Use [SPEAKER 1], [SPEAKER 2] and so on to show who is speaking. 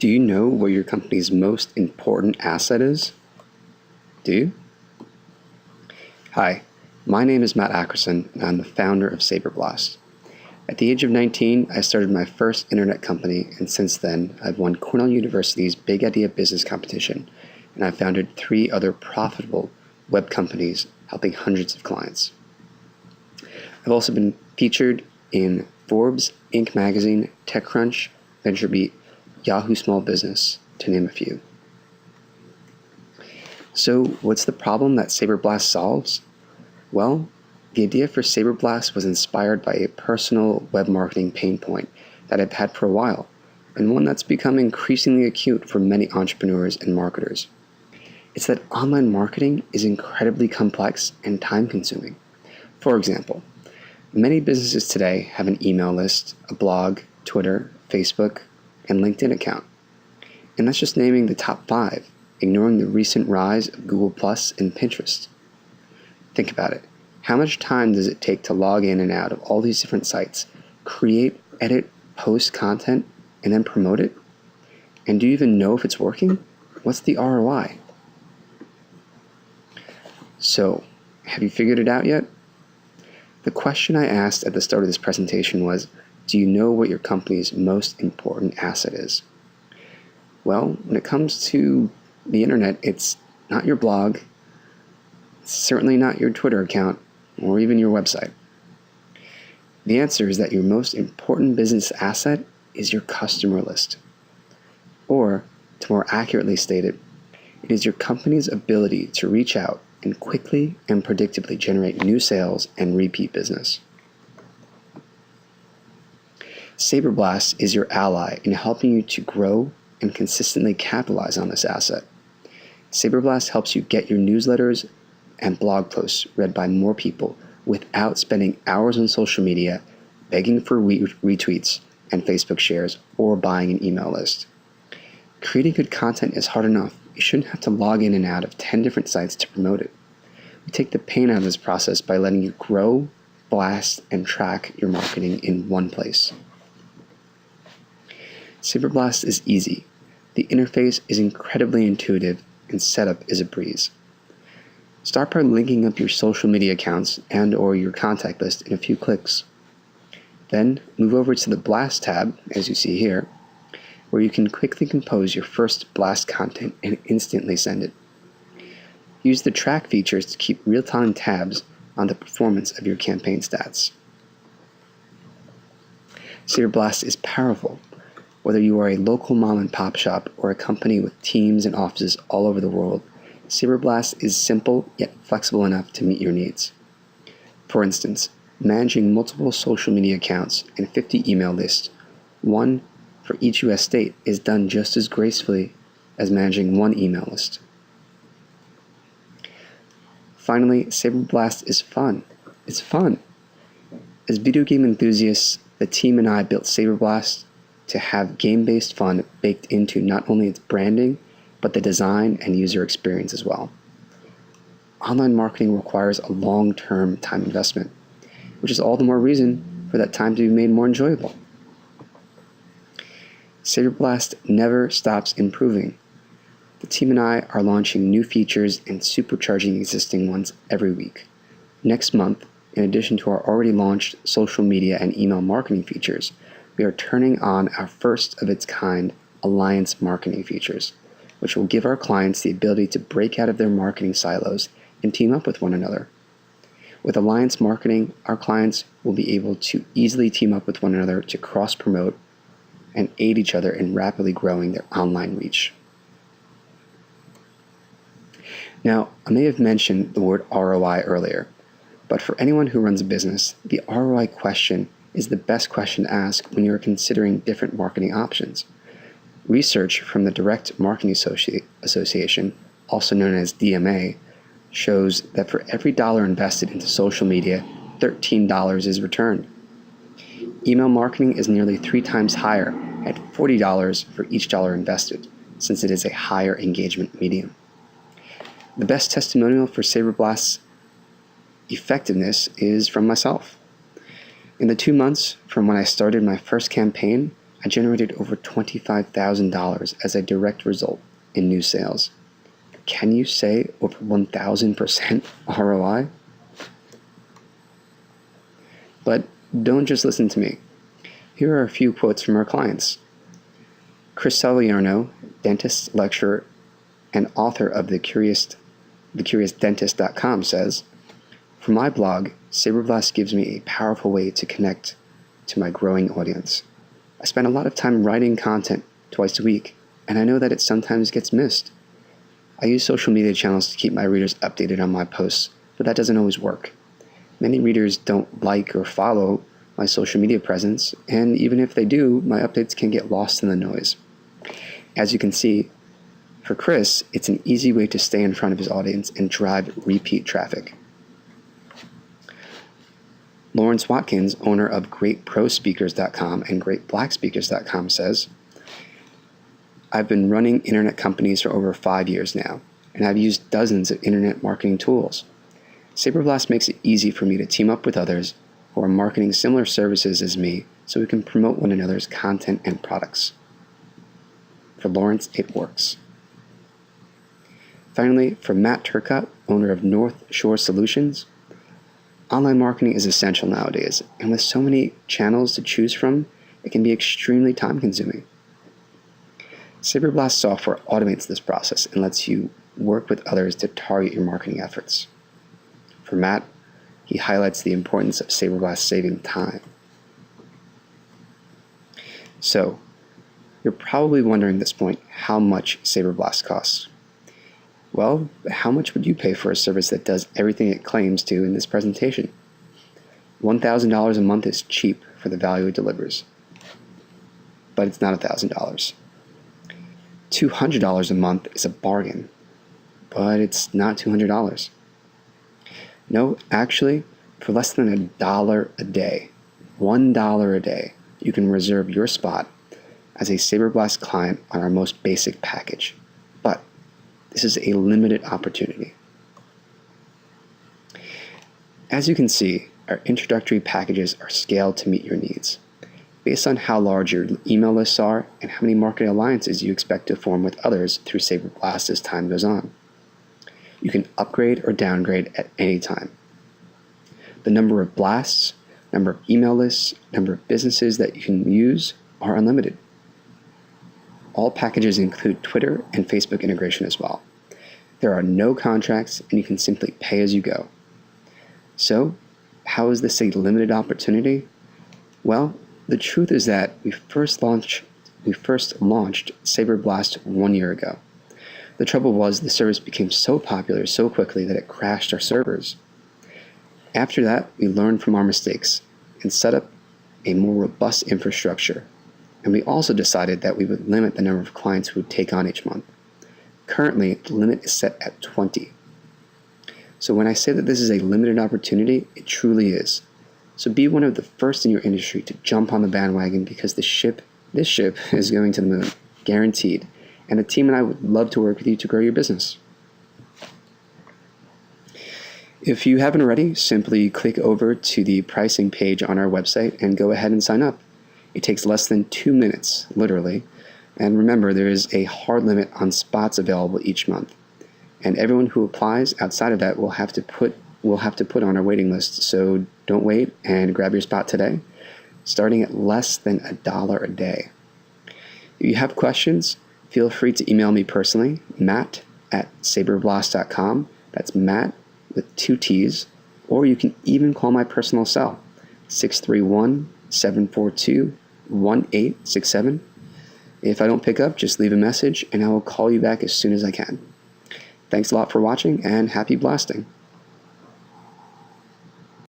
[SPEAKER 1] Do you know what your company's most important asset is? Do you? Hi, my name is Matt Ackerson, and I'm the founder of SaberBlast. At the age of 19, I started my first internet company, and since then, I've won Cornell University's Big Idea Business Competition, and I've founded 3 other profitable web companies helping hundreds of clients. I've also been featured in Forbes, Inc. magazine, TechCrunch, VentureBeat, Yahoo Small Business, to name a few. So what's the problem that SaberBlast solves? Well, the idea for SaberBlast was inspired by a personal web marketing pain point that I've had for a while, and one that's become increasingly acute for many entrepreneurs and marketers. It's that online marketing is incredibly complex and time-consuming. For example, many businesses today have an email list, a blog, Twitter, Facebook, and LinkedIn account. And that's just naming the top 5, ignoring the recent rise of Google Plus and Pinterest. Think about it. How much time does it take to log in and out of all these different sites, create, edit, post content, and then promote it? And do you even know if it's working? What's the ROI? So, have you figured it out yet? The question I asked at the start of this presentation was, do you know what your company's most important asset is? Well, when it comes to the internet, it's not your blog, it's certainly not your Twitter account, or even your website. The answer is that your most important business asset is your customer list. Or, to more accurately state it, it is your company's ability to reach out and quickly and predictably generate new sales and repeat business. SaberBlast is your ally in helping you to grow and consistently capitalize on this asset. SaberBlast helps you get your newsletters and blog posts read by more people without spending hours on social media, begging for retweets and Facebook shares, or buying an email list. Creating good content is hard enough. You shouldn't have to log in and out of 10 different sites to promote it. We take the pain out of this process by letting you grow, blast, and track your marketing in one place. SaberBlast is easy. The interface is incredibly intuitive, and setup is a breeze. Start by linking up your social media accounts and or your contact list in a few clicks. Then move over to the Blast tab, as you see here, where you can quickly compose your first blast content and instantly send it. Use the track features to keep real-time tabs on the performance of your campaign stats. SaberBlast is powerful. Whether you are a local mom and pop shop or a company with teams and offices all over the world, SaberBlast is simple yet flexible enough to meet your needs. For instance, managing multiple social media accounts and 50 email lists, one for each US state, is done just as gracefully as managing one email list. Finally, SaberBlast is fun. It's fun. As video game enthusiasts, the team and I built SaberBlast to have game-based fun baked into not only its branding, but the design and user experience as well. Online marketing requires a long-term time investment, which is all the more reason for that time to be made more enjoyable. SaberBlast never stops improving. The team and I are launching new features and supercharging existing ones every week. Next month, in addition to our already launched social media and email marketing features, we are turning on our first of its kind alliance marketing features, which will give our clients the ability to break out of their marketing silos and team up with one another. With alliance marketing, our clients will be able to easily team up with one another to cross-promote and aid each other in rapidly growing their online reach. Now, I may have mentioned the word ROI earlier, but for anyone who runs a business, the ROI question is the best question to ask when you are considering different marketing options. Research from the Direct Marketing Association, also known as DMA, shows that for every dollar invested into social media, $13 is returned. Email marketing is nearly 3 times higher at $40 for each dollar invested, since it is a higher engagement medium. The best testimonial for SaberBlast's effectiveness is from myself. In the 2 months from when I started my first campaign, I generated over $25,000 as a direct result in new sales. Can you say over 1,000% ROI? But don't just listen to me. Here are a few quotes from our clients. Chris Salerno, dentist, lecturer, and author of TheCuriousDentist.com says, "For my blog, Saberblast gives me a powerful way to connect to my growing audience. I spend a lot of time writing content twice a week, and I know that it sometimes gets missed. I use social media channels to keep my readers updated on my posts, but that doesn't always work. Many readers don't like or follow my social media presence, and even if they do, my updates can get lost in the noise." As you can see, for Chris, it's an easy way to stay in front of his audience and drive repeat traffic. Lawrence Watkins, owner of GreatProSpeakers.com and GreatBlackSpeakers.com says, "I've been running internet companies for over 5 years now, and I've used dozens of internet marketing tools. Saberblast makes it easy for me to team up with others who are marketing similar services as me so we can promote one another's content and products. For Lawrence, it works." Finally, for Matt Turcup, owner of North Shore Solutions, "Online marketing is essential nowadays, and with so many channels to choose from, it can be extremely time-consuming. Saberblast software automates this process and lets you work with others to target your marketing efforts." For Matt, he highlights the importance of Saberblast saving time. So, you're probably wondering at this point how much Saberblast costs. Well, how much would you pay for a service that does everything it claims to in this presentation? $1,000 a month is cheap for the value it delivers, but it's not $1,000. $200 a month is a bargain, but it's not $200. No, actually, for less than $1 a day, $1 a day, you can reserve your spot as a Saberblast client on our most basic package. But this is a limited opportunity. As you can see, our introductory packages are scaled to meet your needs, based on how large your email lists are and how many marketing alliances you expect to form with others through Saberblast as time goes on. You can upgrade or downgrade at any time. The number of blasts, number of email lists, number of businesses that you can use are unlimited. All packages include Twitter and Facebook integration as well. There are no contracts, and you can simply pay as you go. So, how is this a limited opportunity? Well, the truth is that we first launched Saberblast 1 year ago. The trouble was the service became so popular so quickly that it crashed our servers. After that, we learned from our mistakes and set up a more robust infrastructure. And we also decided that we would limit the number of clients we would take on each month. Currently, the limit is set at 20. So when I say that this is a limited opportunity, it truly is. So be one of the first in your industry to jump on the bandwagon, because this ship is going to the moon, guaranteed. And the team and I would love to work with you to grow your business. If you haven't already, simply click over to the pricing page on our website and go ahead and sign up. It takes less than 2 minutes, literally. And remember, there is a hard limit on spots available each month. And everyone who applies outside of that will have to put on our waiting list. So don't wait and grab your spot today, starting at less than $1 a day. If you have questions, feel free to email me personally, matt@saberblast.com. That's Matt with 2 T's. Or you can even call my personal cell, 631-742-1867. If I don't pick up, just leave a message and I will call you back as soon as I can. Thanks a lot for watching, and happy blasting.